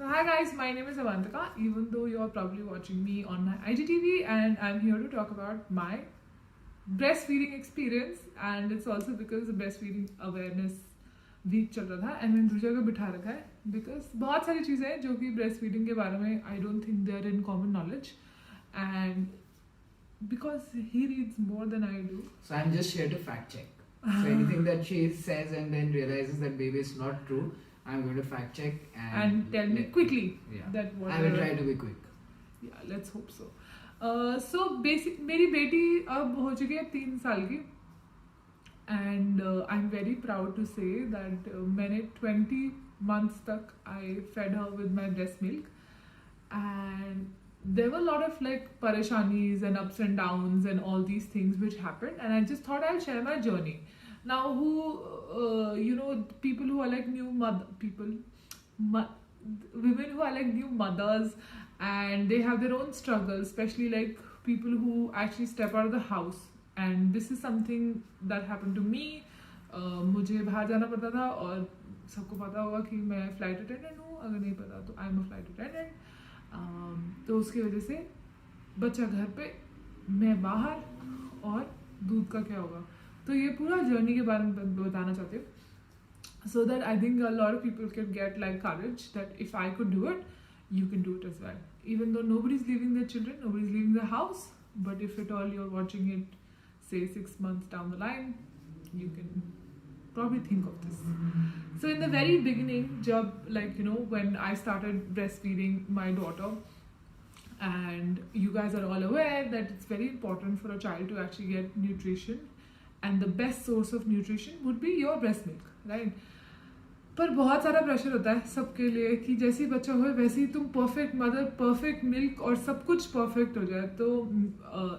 So hi guys, my name is Avantika, even though you're probably watching me on my IGTV, and I'm here to talk about my breastfeeding experience. And it's also because the breastfeeding awareness week चल रहा था and मैंने दूसरी जगह बिठा रखा है because बहुत सारी चीज़ें हैं जो कि ब्रेस्ट फीडिंग के बारे में I don't think they are in common knowledge and because he reads more than I do. So I'm just here to fact check. So anything that she says and then realizes that maybe it's not true, I'm going to fact check and tell me quickly that what I will try to be quick. Yeah, let's hope so. So basic मेरी बेटी अब हो चुकी है 3 साल की and I'm very proud to say that मैंने 20 months तक I fed her with my breast milk and there were a lot of like pareshanis and ups and downs and all these things which happened, and I just thought I'll share my journey. Now people who are like women who are like new mothers and they have their own struggles, especially like people who actually step out of the house, and this is something that happened to me. मुझे बाहर जाना पड़ता था और सबको पता होगा कि मैं फ्लाइट अटेंडेंट हूँ, अगर नहीं पता तो I am a flight attendant. तो उसकी वजह से बच्चा घर पे, मैं बाहर, और दूध का क्या होगा. तो ये पूरा जर्नी के बारे में बताना चाहती हूँ so that I think a lot of people can get like courage that if I could do it you can do it as well, even though nobody's leaving their children, nobody's leaving the house, but if at all you're watching it say 6 months down the line, you can probably think of this. So in the very beginning, when I started breastfeeding my daughter, and you guys are all aware that it's very important for a child to actually get nutrition, and the best source of nutrition would be your breast milk, right? पर बहुत सारा pressure होता है सबके लिए कि जैसे ही बच्चा हो वैसे ही तुम परफेक्ट मदर, परफेक्ट मिल्क और सब कुछ परफेक्ट हो जाए. तो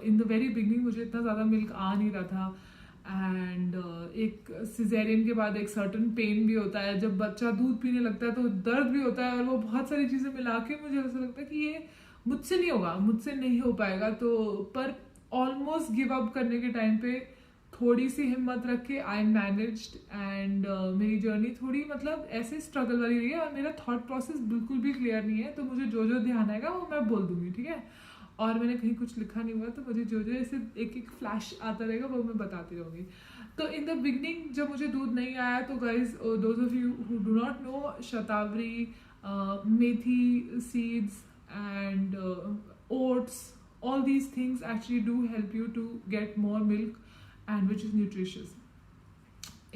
इन द वेरी बिगनिंग मुझे इतना ज़्यादा मिल्क आ नहीं रहा था, एंड एक सिजेरियन के बाद एक सर्टन पेन भी होता है. जब बच्चा दूध पीने लगता है तो दर्द भी होता है, और वो बहुत सारी चीज़ें मिला के मुझे ऐसा लगता है कि ये मुझसे नहीं होगा, मुझसे नहीं हो पाएगा. तो पर ऑलमोस्ट गिव अप करने के टाइम पे थोड़ी सी हिम्मत रख के आई मैनेज्ड, एंड मेरी जर्नी थोड़ी मतलब ऐसे स्ट्रगल वाली रही है, और मेरा थॉट प्रोसेस बिल्कुल भी क्लियर नहीं है. तो मुझे जो जो ध्यान आएगा वो मैं बोल दूंगी, ठीक है. और मैंने कहीं कुछ लिखा नहीं हुआ, तो मुझे जो जो ऐसे एक एक फ्लैश आता रहेगा वो मैं बताती रहूँगी. तो इन द बिगनिंग जब मुझे दूध नहीं आया, तो guys those of you who do not know, shatavari, methi seeds and oats, all these things actually do help you to get more milk, and which is nutritious.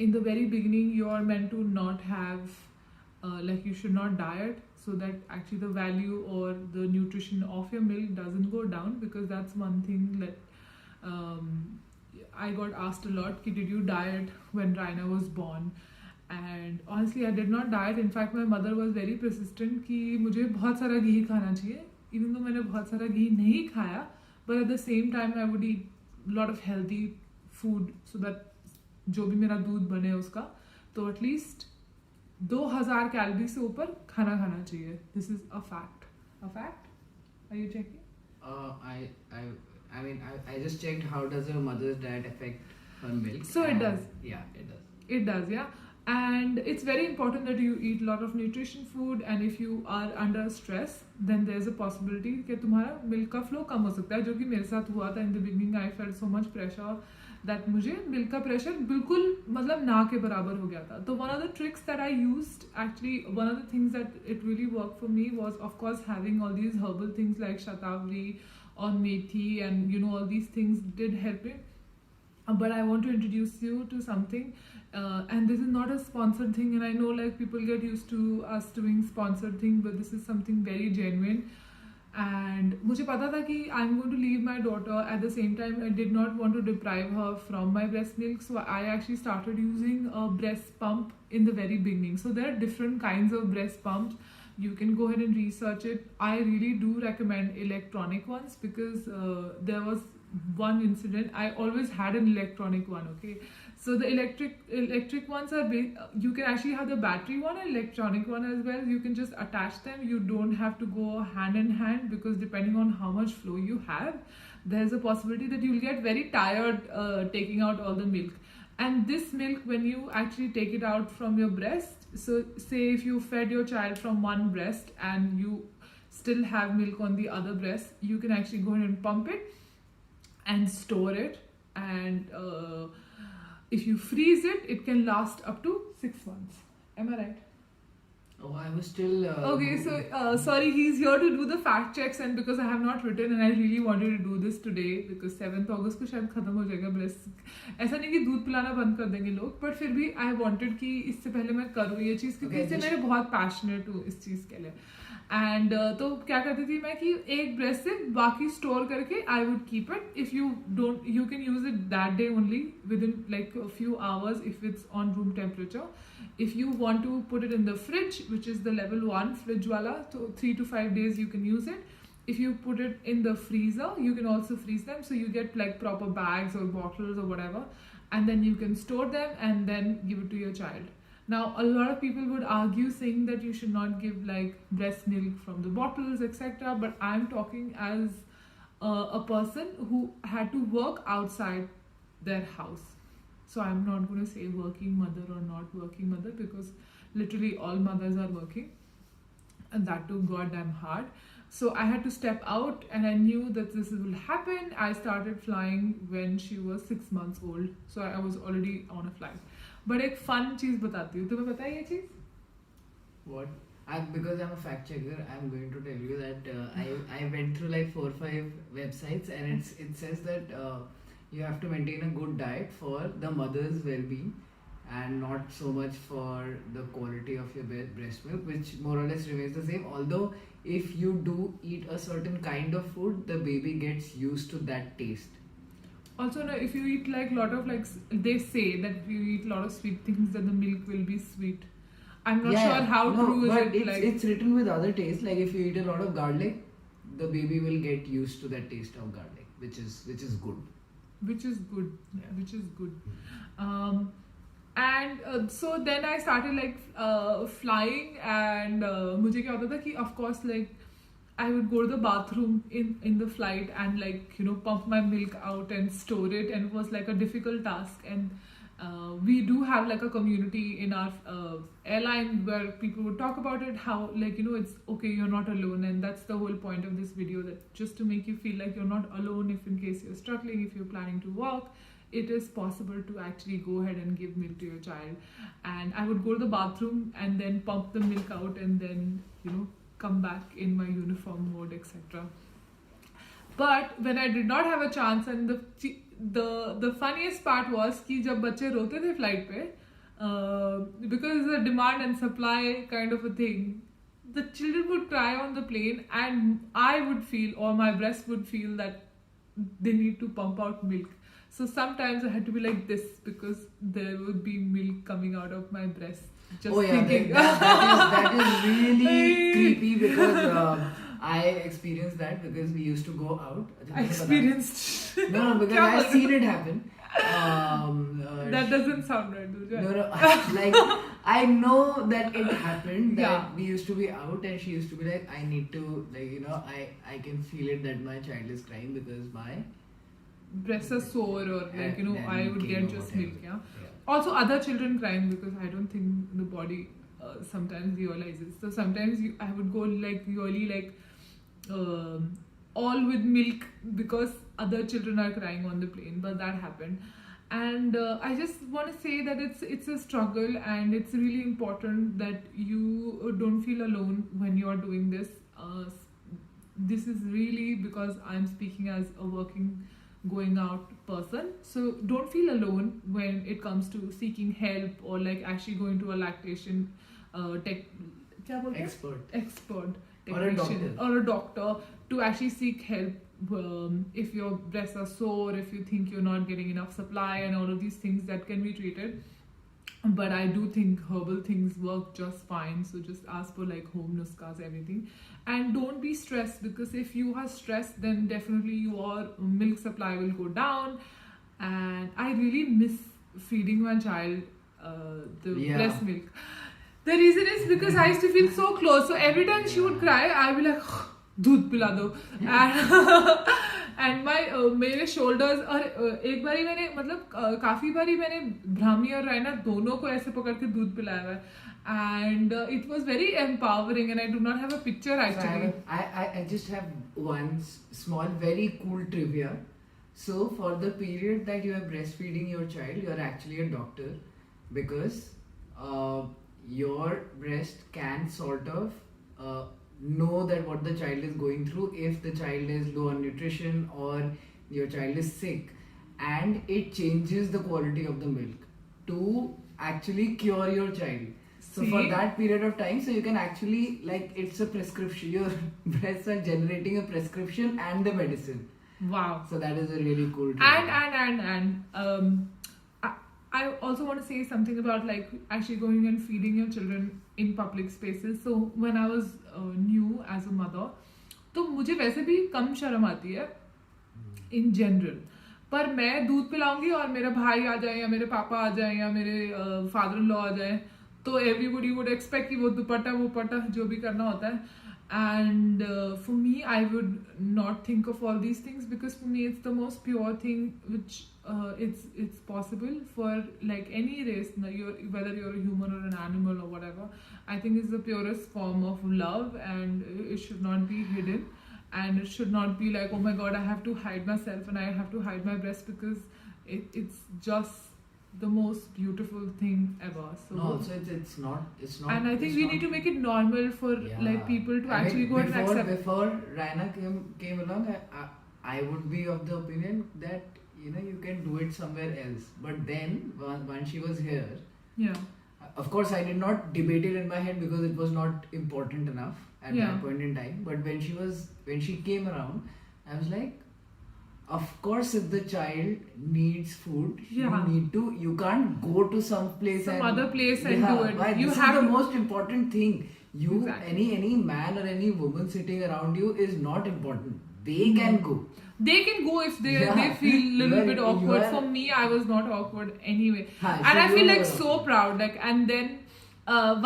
In the very beginning, you are meant to not have you should not diet, so that actually the value or the nutrition of your milk doesn't go down, because that's one thing that I got asked a lot, did you diet when Raina was born? And honestly I did not diet. In fact my mother was very persistent कि मुझे बहुत सारा घी खाना चाहिए, even though मैंने बहुत सारा घी नहीं खाया, but at the same time I would eat lot of healthy food so that जो भी मेरा दूध बने उसका, तो एटलीस्ट 2000 कैलोरी से ऊपर खाना खाना चाहिए. This is a fact. Are you checking? I mean I just checked how does your mother's diet affect her milk. So it does. Yeah, it does. It does, yeah. And it's very important that you eat a lot of nutrition food, and if you are under stress then there's a possibility कि तुम्हारा milk का flow कम हो सकता है, जो कि मेरे साथ हुआ था. In the beginning I felt so much pressure that मुझे मिल्क का प्रेशर बिल्कुल मतलब ना के बराबर हो गया था. तो one of the tricks that I used, actually one of the things that it really work for me was of course having all these herbal things like shatavari और methi, and all these things did help me. But I want to introduce you to something, and this is not a sponsored thing, and I know like people get used to us doing sponsored thing, but this is something very genuine. And मुझे पता था कि I'm going to leave my daughter. At the same time I did not want to deprive her from my breast milk, so I actually started using a breast pump in the very beginning. So there are different kinds of breast pumps. You can go ahead and research it. I really do recommend electronic ones, because there was one incident. I always had an electronic one, okay. So the electric ones are you can actually have the battery one and electronic one as well. You can just attach them. You don't have to go hand in hand, because depending on how much flow you have, there's a possibility that you'll get very tired taking out all the milk. And this milk, when you actually take it out from your breast, So say if you fed your child from one breast and you still have milk on the other breast, you can actually go ahead and pump it and store it, and if you freeze it, it can last up to 6 months. Am I right? Oh, I was still. Okay, so sorry, he's here to do the fact checks, and because I have not written and I really wanted to do this today because 7th August को शायद खत्म हो जाएगा breast. ऐसा नहीं कि दूध पिलाना बंद कर देंगे लोग, but फिर भी I wanted कि इससे पहले मैं करूँ ये चीज़, क्योंकि इससे मैं बहुत पैशनेट हूँ इस चीज़ के लिए. एंड तो क्या करती थी मैं कि एक ब्रेस्ट से बाकी स्टोर करके I would keep it. If you don't, you can use it that day only with in like a few hours if it's on room temperature. If you want to put it in the fridge, which is the level 1 fridge wala, so 3 to 5 days you can use it. If you put it in the freezer, you can also freeze them, so you get like proper bags or bottles or whatever, and then you can store them and then give it to your child. Now a lot of people would argue saying that you should not give like breast milk from the bottles, etc., but I'm talking as a person who had to work outside their house. So I'm not going to say working mother or not working mother, because literally all mothers are working, and that too goddamn hard. So I had to step out, and I knew that this will happen. I started flying when she was 6 months old, so I was already on a flight. But एक fun चीज़ बताती हूँ, तुम्हें पता है ये चीज़? What? Because I'm a fact checker, I'm going to tell you that I went through like 4 or 5 websites, and it says that you have to maintain a good diet for the mother's well-being and not so much for the quality of your breast milk, which more or less remains the same. Although if you do eat a certain kind of food, the baby gets used to that taste. Also, no, if you eat like lot of like, they say that if you eat a lot of sweet things, then the milk will be sweet. I'm not sure how true is it. Like, it's written with other taste. Like if you eat a lot of garlic, the baby will get used to that taste of garlic, which is good. Which is good. Yeah. Which is good. And so then I started like flying, and मुझे क्या होता था कि of course like I would go to the bathroom in the flight and like, you know, pump my milk out and store it, and it was like a difficult task. And we do have like a community in our airline where people would talk about it, how like, you know, it's okay, you're not alone, and that's the whole point of this video, that just to make you feel like you're not alone. If in case you're struggling, if you're planning to walk, it is possible to actually go ahead and give milk to your child. And I would go to the bathroom and then pump the milk out, and then, you know, come back in my uniform mode, etc. But when I did not have a chance, and the funniest part was कि जब बच्चे रोते थे flight पे, because it's a demand and supply kind of a thing, the children would cry on the plane, and I would feel, or my breast would feel, that they need to pump out milk. So sometimes I had to be like this, because there would be milk coming out of my breast. Just thinking. That is really creepy, because I experienced that, because we used to go out. I experienced. No, because I've seen it happen. That doesn't sound right, Dooja. No, like I know that it happened. That Yeah. we used to be out, and she used to be like, I need to, like, you know, I can feel it that my child is crying because my breasts are sore, or like, you know, and I would then get chemo, just whatever. milk. Yeah. Also, other children crying, because I don't think the body sometimes realizes. So sometimes I would go like really like all with milk, because other children are crying on the plane. But that happened, and I just want to say that it's a struggle, and it's really important that you don't feel alone when you are doing this. This is really because I'm speaking as a working, going out person. So don't feel alone when it comes to seeking help, or like actually going to a lactation expert technician or a doctor to actually seek help if your breasts are sore, if you think you're not getting enough supply, and all of these things that can be treated. But I do think herbal things work just fine. So just ask for like home nuskas, everything. And don't be stressed, because if you are stressed, then definitely your milk supply will go down. And I really miss feeding my child breast milk. The reason is because I used to feel so close. So every time she would cry, I would be like, दूध पिला दो. And my मेरे shoulders, और एक बारी मैंने मतलब काफ़ी बारी मैंने ब्राह्मी और रायना दोनों को ऐसे पकड़ के दूध पिलाया हुआ है. and it was very empowering. And I do not have a picture So actually. I just have one small, very cool trivia. So for the period that you are breastfeeding your child, you are actually a doctor because your breast can sort of know that what the child is going through if the child is low on nutrition or your child is sick, and it changes the quality of the milk to actually cure your child. So for See? that period of time, so you can actually, like, it's a prescription. Your breasts are generating a prescription and the medicine. Wow. So that is a really cool. And I also want to say something about like actually going and feeding your children in public spaces. So when I was new as a mother, तो मुझे वैसे भी कम शर्म आती है in general. पर मैं दूध पिलाऊंगी और मेरा भाई आ जाए या मेरे पापा आ जाए या मेरे फादर इन लॉ आ जाए, तो everybody would expect कि वो दुपट्टा वो पट्टा जो भी करना होता है. And for me, I would not think of all these things because for me it's the most pure thing which it's possible for like any race, whether you're a human or an animal or whatever. I think it's the purest form of love, and it should not be hidden, and it should not be like, oh my god, I have to hide myself and I have to hide my breast, because it's just the most beautiful thing ever. So No, also it's not. and I think it's we not- need to make it normal for Yeah. like people to I mean, actually go and accept. Before Raina came along, I would be of the opinion that you can do it somewhere else. But then once she was here, Yeah. of course I did not debate it in my head because it was not important enough at Yeah. that point in time. But when she came around, I was like, of course, if the child needs food, Yeah. you can't go to some place Some and other place and do it. Why? You This have is the to- most important thing. Exactly. Any man or any woman sitting around you is not important. They can go. They can go if they Yeah. they feel a little You are- bit you awkward. are- For me, I was not awkward anyway, Ha, and so I you feel were like not so awkward. proud. Like, and then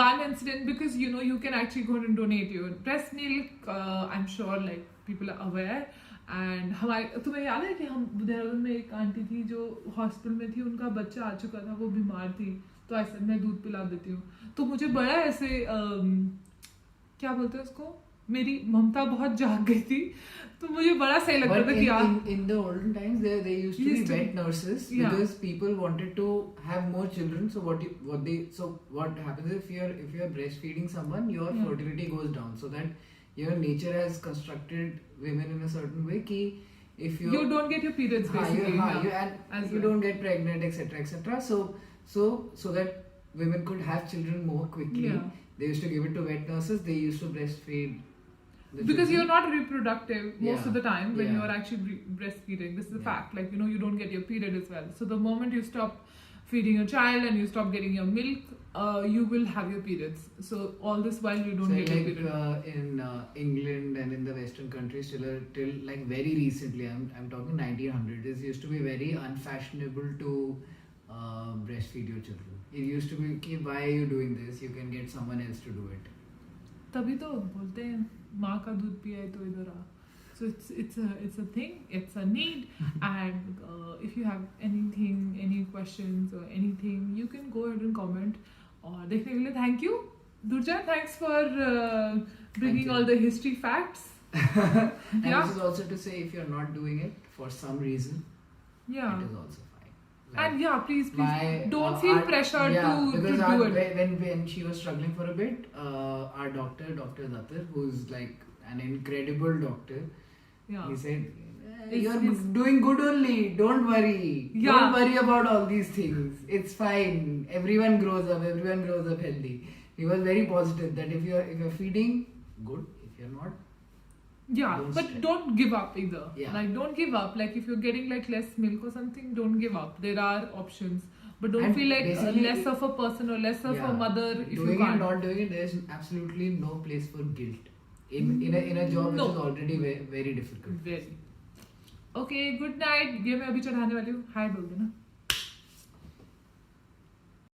one incident, because you can actually go and donate your breast milk. I'm sure like people are aware. And हमारे तुम्हें याद है कि हम देहरादून में एक aunty थी जो हॉस्पिटल में थी, उनका बच्चा आ चुका था, वो बीमार थी, तो ऐसे मैं दूध पिला देती हूँ. तो मुझे बड़ा ऐसे क्या बोलते हैं उसको, मेरी ममता बहुत जाग गई थी, तो मुझे बड़ा सही लगता But था कि यार in the olden times, there used to be vet nurses Yeah. because people wanted to have more children. So what happens if you're breastfeeding someone, your Yeah. fertility goes down. So that your nature has constructed women in a certain way कि if you don't get your periods basically. you well. don't get pregnant, etc. So that women could have children more quickly. Yeah. They used to give it to vet nurses. They used to breastfeed. the Because children. you're not reproductive most Yeah. of the time when Yeah. you're actually breastfeeding. This is a Yeah. fact. Like, you don't get your period as well. So the moment you stop feeding your child and you stop getting your milk, you will have your periods. So all this while you don't So get your like period. in England and in the Western countries till like very recently, I'm talking 1900s, it used to be very unfashionable to breastfeed your children. It used to be, "Ki, why are you doing this? You can get someone else to do it." तभी तो बोलते हैं माँ का दूध पिया है तो इधर आ. So it's a thing, it's a need, and if you have anything, any questions or anything, you can go ahead and comment. और देखने के लिए thank you, Durja. Thanks for bringing you. all the history facts. And Yeah. this is also to say, if you're not doing it for some reason, Yeah. it is also fine. And yeah, please don't uh, feel our- pressured yeah, to because do it. when she was struggling for a bit, our Dr. Datar, who's like an incredible doctor, Yeah. he said, It's- "You're it's- doing good only. Don't worry. Yeah. Don't worry about all these things. It's fine. Everyone grows up. Everyone grows up healthy." He was very positive that if you're feeding, good. If you're not, Yeah, Don't but stress. don't give up either. Yeah. Like, don't give up. Like, if you're getting like less milk or something, don't give up. There are options, but don't And feel like basically- less of a person or less of a Yeah. mother if you doing it, can't. not doing it, there's absolutely no place for guilt in a job No. which is already very difficult. Very. Okay, good night. ये मैं अभी चढ़ाने वाली हूँ. Hi बोल देना.